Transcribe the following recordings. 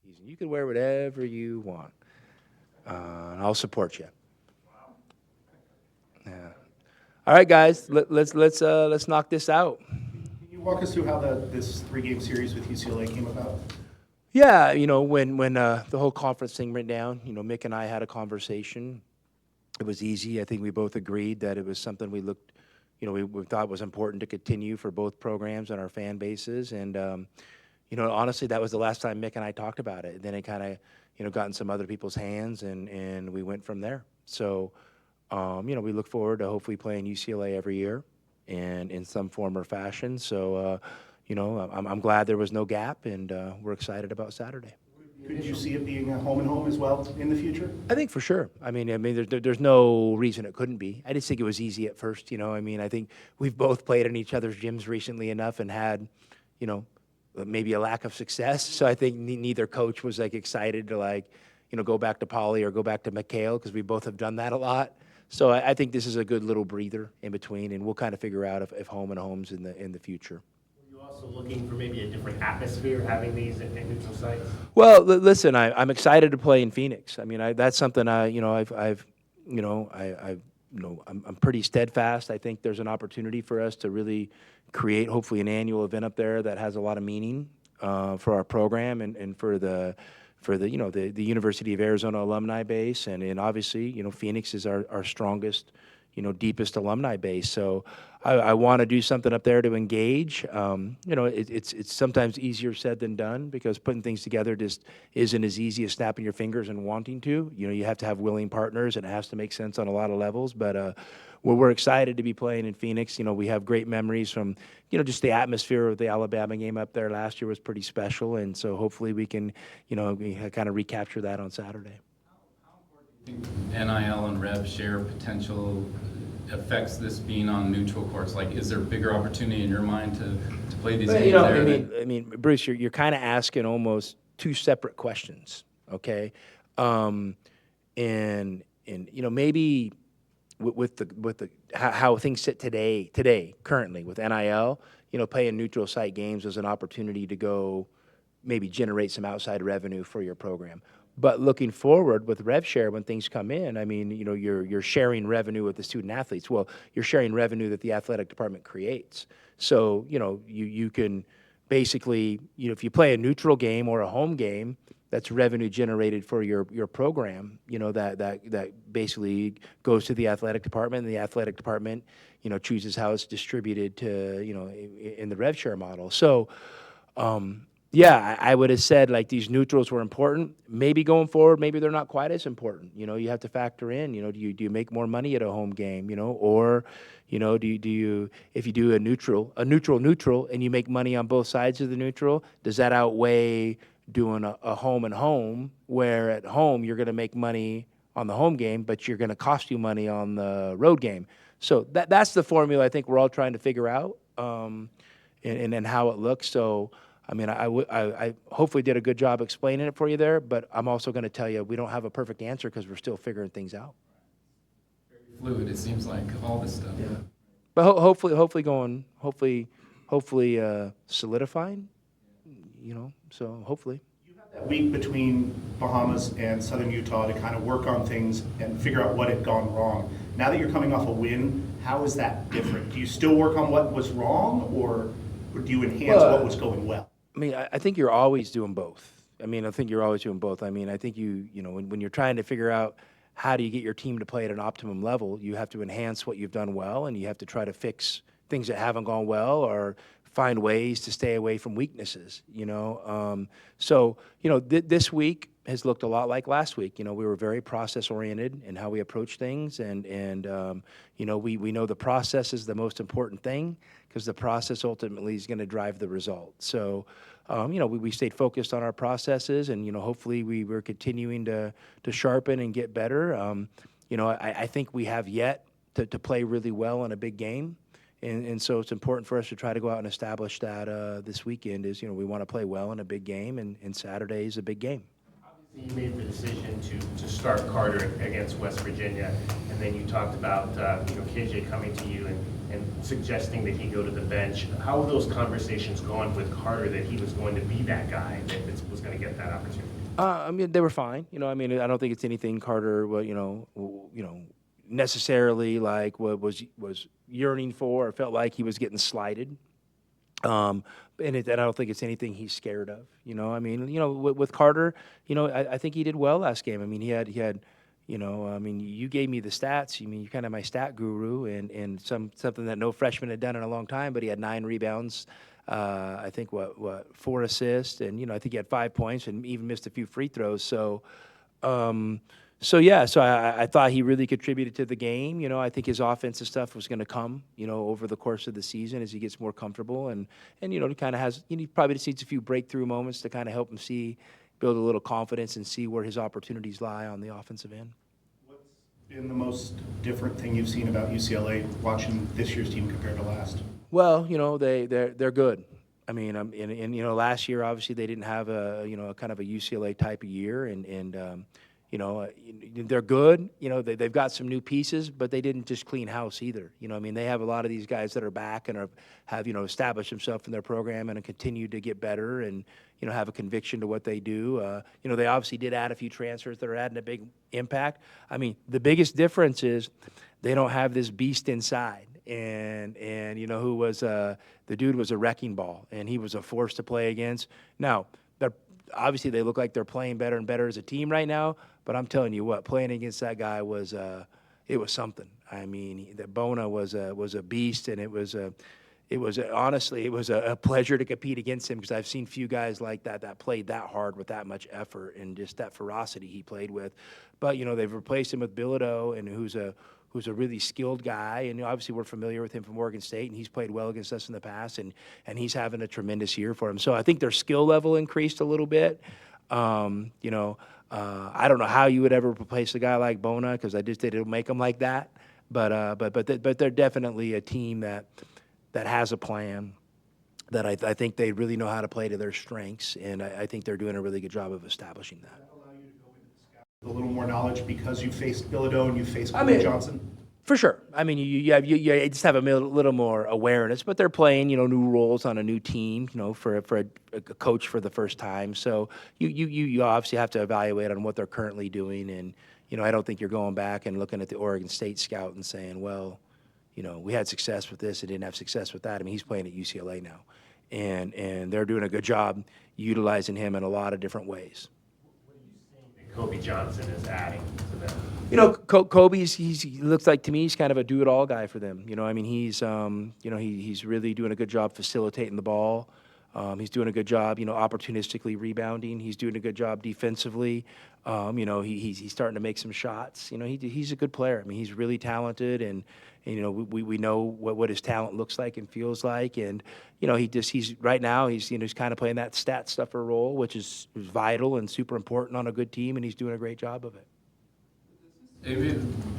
season. You can wear whatever you want, and I'll support you. Yeah. All right, guys, let's knock this out. Can you walk us through how this three-game series with UCLA came about? Yeah, when the whole conference thing went down, Mick and I had a conversation. It was easy. I think we both agreed that it was something we looked, we thought was important to continue for both programs and our fan bases. And honestly, that was the last time Mick and I talked about it. And then it kind of, got in some other people's hands, and we went from there. So, we look forward to hopefully playing UCLA every year, and in some form or fashion. So, I'm glad there was no gap, and we're excited about Saturday. Could you see it being a home and home as well in the future? I think for sure. There's no reason it couldn't be. I just think it was easy at first. I think we've both played in each other's gyms recently enough and had, maybe a lack of success. So I think neither coach was like excited to go back to Poly or go back to McHale because we both have done that a lot. So I think this is a good little breather in between, and we'll kind of figure out if home and home's in the future. Were you also looking for maybe a different atmosphere having these at neutral sites? Well, listen, I'm excited to play in Phoenix. That's something I'm pretty steadfast. I think there's an opportunity for us to really create, hopefully, an annual event up there that has a lot of meaning for our program and for the University of Arizona alumni base, and obviously, Phoenix is our strongest, deepest alumni base. So I want to do something up there to engage. It's sometimes easier said than done because putting things together just isn't as easy as snapping your fingers and wanting to. You have to have willing partners, and it has to make sense on a lot of levels. But we're excited to be playing in Phoenix. We have great memories from, just the atmosphere of the Alabama game up there last year was pretty special, and so hopefully we can, we kind of recapture that on Saturday. NIL and rev share potential affects this being on neutral courts? Like, is there bigger opportunity in your mind to play these games there? Bruce, you're kind of asking almost two separate questions, okay? And maybe with the how things sit today currently with NIL, playing neutral site games is an opportunity to go maybe generate some outside revenue for your program. But looking forward with rev share, when things come in, you're sharing revenue with the student athletes. Well, you're sharing revenue that the athletic department creates. So, you can basically, if you play a neutral game or a home game, that's revenue generated for your program, that basically goes to the athletic department, and the athletic department, chooses how it's distributed to, in the rev share model. So, yeah, I would have said like these neutrals were important. Maybe going forward, maybe they're not quite as important. You have to factor in. Do you make more money at a home game? Or do you if you do a neutral, and you make money on both sides of the neutral, does that outweigh doing a home and home, where at home you're going to make money on the home game, but you're going to cost you money on the road game? So that's the formula I think we're all trying to figure out, and how it looks. So. I hopefully did a good job explaining it for you there, but I'm also going to tell you we don't have a perfect answer because we're still figuring things out. Very fluid, it seems like, all this stuff. Yeah. But hopefully solidifying, so hopefully. You had that week between Bahamas and Southern Utah to kind of work on things and figure out what had gone wrong. Now that you're coming off a win, how is that different? Do you still work on what was wrong, or do you enhance what was going well? I think you're always doing both. I think when you're trying to figure out how do you get your team to play at an optimum level, you have to enhance what you've done well, and you have to try to fix things that haven't gone well or find ways to stay away from weaknesses, This week has looked a lot like last week. We were very process-oriented in how we approach things, and we know the process is the most important thing because the process ultimately is going to drive the result. So, we stayed focused on our processes, and, hopefully we're continuing to sharpen and get better. I think we have yet to play really well in a big game. And so it's important for us to try to go out and establish that this weekend is, we want to play well in a big game, and Saturday is a big game. You made the decision to start Carter against West Virginia, and then you talked about KJ coming to you and suggesting that he go to the bench. How have those conversations gone with Carter that he was going to be that guy that was going to get that opportunity? I mean, they were fine. I mean, I don't think it's anything Carter, necessarily like what was yearning for or felt like he was getting slighted. And I don't think it's anything he's scared of. I mean, with Carter, I think he did well last game. I mean, he had, I mean, you gave me the stats. I mean, you're kind of my stat guru, and something that no freshman had done in a long time. But he had 9 rebounds. I think 4 assists, and I think he had 5 points, and even missed a few free throws. So I thought he really contributed to the game. I think his offensive stuff was going to come, over the course of the season as he gets more comfortable, and he kind of has, he probably just needs a few breakthrough moments to kind of help him build a little confidence and see where his opportunities lie on the offensive end. What's been the most different thing you've seen about UCLA watching this year's team compared to last? Well, they're good. I mean, last year obviously they didn't have a kind of a UCLA type of year, and they're good. They've got some new pieces, but they didn't just clean house either. I mean, they have a lot of these guys that are back and have established themselves in their program and continue to get better and, have a conviction to what they do. They obviously did add a few transfers that are adding a big impact. I mean, the biggest difference is they don't have this beast inside. And who was the dude was a wrecking ball, and he was a force to play against. Now, obviously they look like they're playing better and better as a team right now, but I'm telling you what, playing against that guy was something. I mean, the Bona was a beast, and it was honestly a pleasure to compete against him, because I've seen few guys like that played that hard with that much effort and just that ferocity he played with. But they've replaced him with Bilodeau, and who's a really skilled guy, and obviously we're familiar with him from Oregon State, and he's played well against us in the past, and he's having a tremendous year for him. So I think their skill level increased a little bit. I don't know how you would ever replace a guy like Bona, because they don't make them like that. But they're definitely a team that has a plan, that I think they really know how to play to their strengths, and I think they're doing a really good job of establishing that. A little more knowledge because you faced Bilodeau and you faced Kobe Johnson? For sure. I mean, you just have a little more awareness, but they're playing, new roles on a new team, for a coach for the first time. So you obviously have to evaluate on what they're currently doing, and I don't think you're going back and looking at the Oregon State scout and saying, well, we had success with this and didn't have success with that. I mean, he's playing at UCLA now, and they're doing a good job utilizing him in a lot of different ways. Kobe Johnson is adding to them. Kobe's he looks like, to me, he's kind of a do-it-all guy for them. I mean, he's really doing a good job facilitating the ball. He's doing a good job, opportunistically rebounding. He's doing a good job defensively. He's starting to make some shots. He's a good player. I mean, he's really talented, and we know what his talent looks like and feels like. And he's right now he's kind of playing that stat stuffer role, which is vital and super important on a good team, and he's doing a great job of it.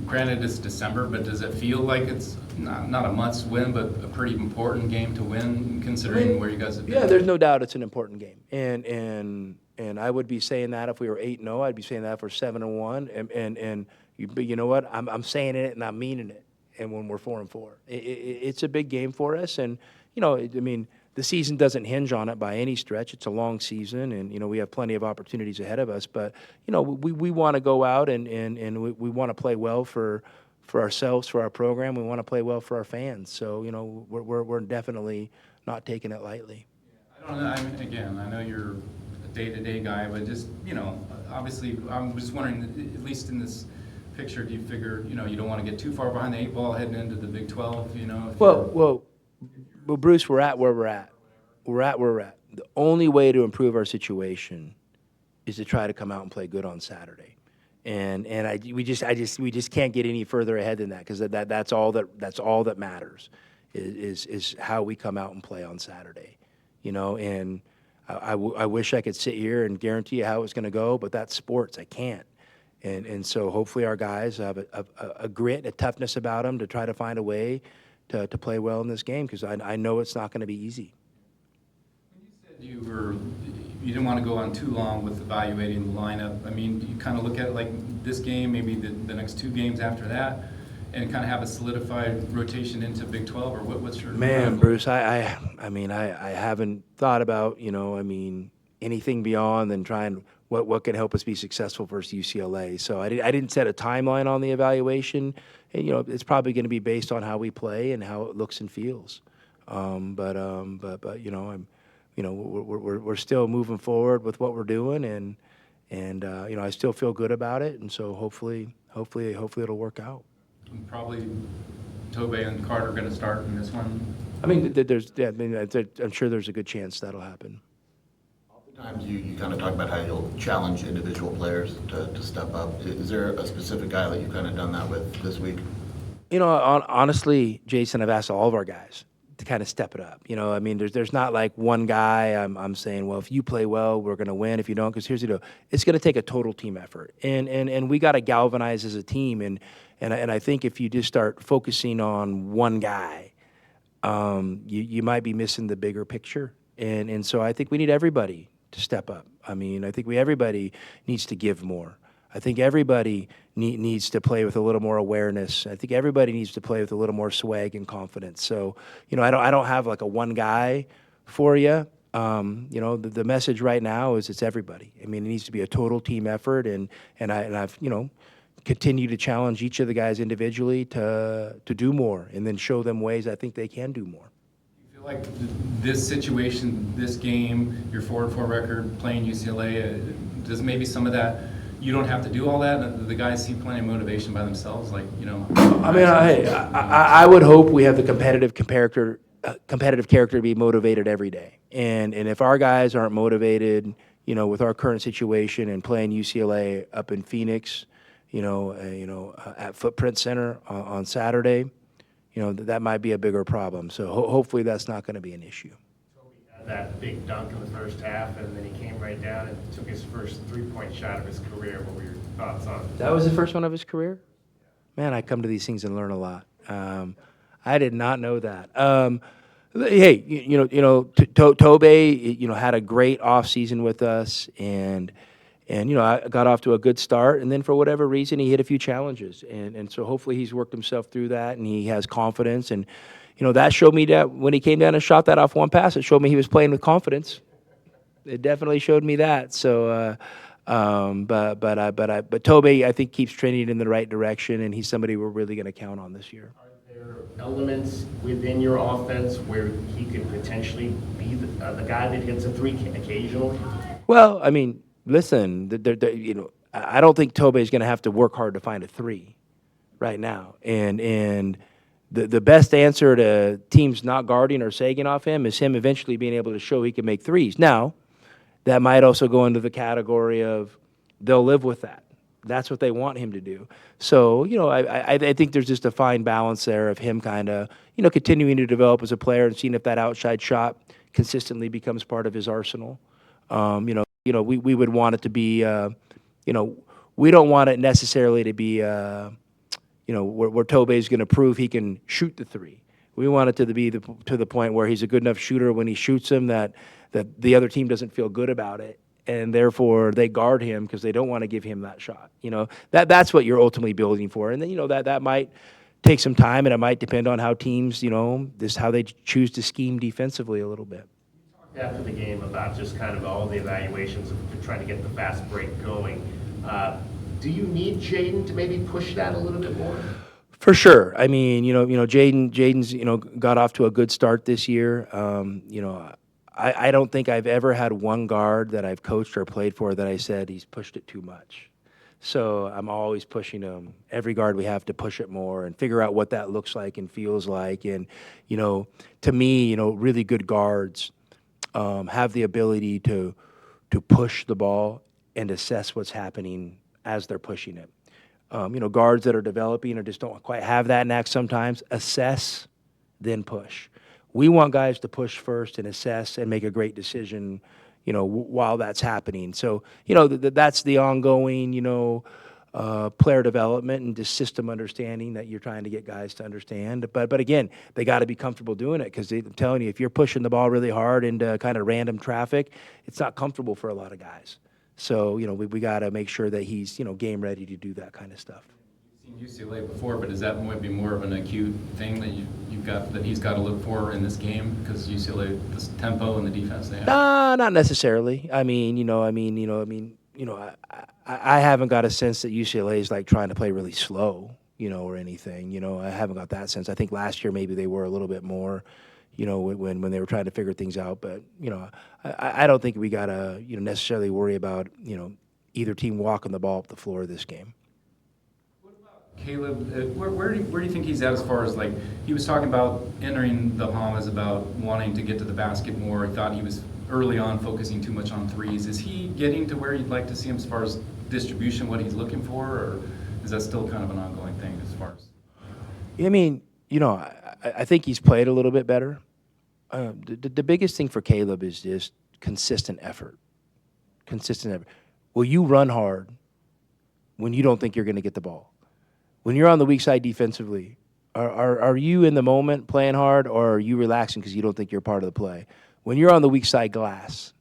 Granted, it's December, but does it feel like it's not a must win, but a pretty important game to win, considering where you guys have been? Yeah, there's no doubt it's an important game, and I would be saying that if we were 8-0, I'd be saying that if we're 7-1, and you know what? I'm saying it and I'm meaning it. And when we're 4-4, it's a big game for us, and I mean, the season doesn't hinge on it by any stretch. It's a long season, and we have plenty of opportunities ahead of us. But we want to go out and we want to play well for ourselves, for our program. We want to play well for our fans. So we're definitely not taking it lightly. I don't know. I mean, again, I know you're a day-to-day guy, but just obviously, I'm just wondering, at least in this picture, do you figure you don't want to get too far behind the 8 ball heading into the Big 12? Well, Bruce, we're at where we're at. We're at where we're at. The only way to improve our situation is to try to come out and play good on Saturday, and we just can't get any further ahead than that, because that's all that matters is how we come out and play on Saturday, And I wish I could sit here and guarantee you how it's going to go, but that's sports. I can't. And so hopefully our guys have a grit, a toughness about them to try to find a way to play well in this game, because I know it's not going to be easy. When you said you were you didn't want to go on too long with evaluating the lineup. I mean, do you kind of look at it like this game, maybe the next 2 games after that, and kind of have a solidified rotation into Big 12, or what's your Man, Bruce, I mean, I haven't thought about, I mean, anything beyond than trying what can help us be successful versus UCLA. So I didn't set a timeline on the evaluation. And, it's probably going to be based on how we play and how it looks and feels. But we're still moving forward with what we're doing, and I still feel good about it. And so hopefully it'll work out. Probably Tobey and Carter are going to start in this one. I mean, I'm sure there's a good chance that'll happen. Oftentimes you kind of talk about how you'll challenge individual players to step up. Is there a specific guy that you've kind of done that with this week? Honestly, Jason, I've asked all of our guys to kind of step it up. I mean, there's not like one guy I'm saying, well, if you play well, we're going to win. If you don't, because here's the deal, it's going to take a total team effort, and we got to galvanize as a team. And I think if you just start focusing on one guy, you might be missing the bigger picture. And so I think we need everybody to step up. I mean, I think everybody needs to give more. I think everybody needs to play with a little more awareness. I think everybody needs to play with a little more swag and confidence. So, I don't have like a one guy for you. The message right now is it's everybody. I mean, it needs to be a total team effort, and I've continue to challenge each of the guys individually to do more, and then show them ways I think they can do more. You feel like this situation, this game, your 4-4 record, playing UCLA, does maybe some of that, you don't have to do all that? The guys see plenty of motivation by themselves, like, I mean, I would hope we have the competitive character to be motivated every day. And if our guys aren't motivated, with our current situation and playing UCLA up in Phoenix, at Footprint Center on Saturday, that might be a bigger problem. So hopefully that's not going to be an issue. Had that big dunk in the first half, and then he came right down and took his first 3-point shot of his career. What were your thoughts on it? That was the first one of his career? Man, I come to these things and learn a lot. I did not know that. Hey, Tobey, had a great offseason with us, and I got off to a good start, and then for whatever reason, he hit a few challenges. And so hopefully he's worked himself through that, and he has confidence. And, that showed me that when he came down and shot that off one pass, it showed me he was playing with confidence. It definitely showed me that. So, but Tobey, I think, keeps trending in the right direction, and he's somebody we're really going to count on this year. Are there elements within your offense where he could potentially be the guy that hits a 3 occasionally? Well, I mean, listen, I don't think Tobey's going to have to work hard to find a 3 right now. And the best answer to teams not guarding or sagging off him is him eventually being able to show he can make 3s. Now, that might also go into the category of they'll live with that. That's what they want him to do. So, I think there's just a fine balance there of him kind of, continuing to develop as a player and seeing if that outside shot consistently becomes part of his arsenal. We would want it to be, we don't want it necessarily to be, where Tobey's going to prove he can shoot the 3. We want it to be to the point where he's a good enough shooter when he shoots them that the other team doesn't feel good about it, and therefore they guard him because they don't want to give him that shot. That's what you're ultimately building for, and then that might take some time, and it might depend on how teams, how they choose to scheme defensively a little bit. After the game about just kind of all the evaluations of trying to get the fast break going. Do you need Jaden to maybe push that a little bit more? For sure. I mean, Jaden's, got off to a good start this year. I don't think I've ever had one guard that I've coached or played for that I said he's pushed it too much. So I'm always pushing him. Every guard we have to push it more and figure out what that looks like and feels like. And, to me, really good guards have the ability to push the ball and assess what's happening as they're pushing it. Guards that are developing or just don't quite have that knack sometimes, assess, then push. We want guys to push first and assess and make a great decision, while that's happening. So, that's the ongoing, player development and just system understanding that you're trying to get guys to understand. But again, they got to be comfortable doing it because I'm telling you, if you're pushing the ball really hard into kind of random traffic, it's not comfortable for a lot of guys. So, we got to make sure that he's, game ready to do that kind of stuff. You've seen UCLA before, but is that might be more of an acute thing that you've got that he's got to look for in this game because UCLA, the tempo and the defense they have? Not necessarily. I haven't got a sense that UCLA is like trying to play really slow, or anything. I haven't got that sense. I think last year maybe they were a little bit more, when they were trying to figure things out. But I don't think we gotta necessarily worry about either team walking the ball up the floor this game. Caleb, where do you think he's at as far as, like, he was talking about entering the Bahamas, about wanting to get to the basket more. He thought he was early on focusing too much on threes. Is he getting to where you'd like to see him as far as distribution, what he's looking for, or is that still kind of an ongoing thing as far as? I think he's played a little bit better. The biggest thing for Caleb is just consistent effort. Consistent effort. Will you run hard when you don't think you're going to get the ball? When you're on the weak side defensively, are you in the moment playing hard, or are you relaxing because you don't think you're part of the play? When you're on the weak side glass,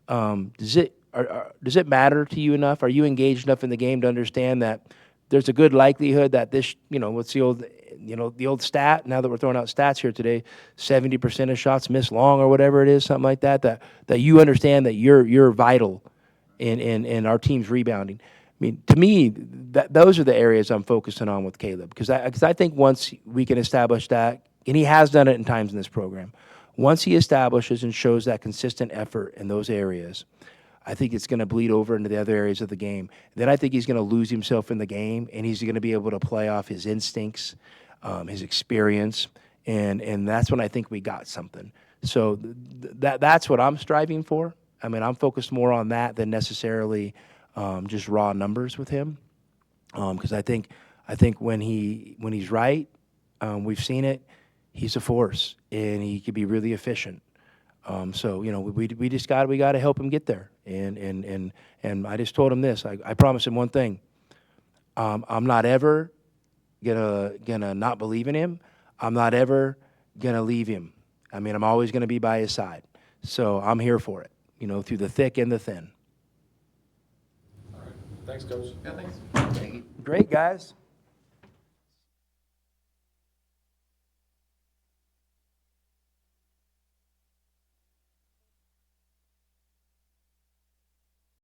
does it matter to you enough? Are you engaged enough in the game to understand that there's a good likelihood that this, what's the old stat? Now that we're throwing out stats here today, 70% of shots missed long or whatever it is, something like that. That you understand that you're vital in our team's rebounding. To me, those are the areas I'm focusing on with Caleb because I think once we can establish that, and he has done it in times in this program, once he establishes and shows that consistent effort in those areas, I think it's going to bleed over into the other areas of the game. Then I think he's going to lose himself in the game, and he's going to be able to play off his instincts, his experience, and that's when I think we got something. So that's what I'm striving for. I'm focused more on that than necessarily just raw numbers with him, because I think when he's right, we've seen it. He's a force, and he could be really efficient. So we got to help him get there, and I just told him this. I promised him one thing. I'm not ever gonna not believe in him. I'm not ever gonna leave him. I'm always gonna be by his side. So I'm here for it. Through the thick and the thin. Thanks, Coach. Yeah, thanks. Great, guys.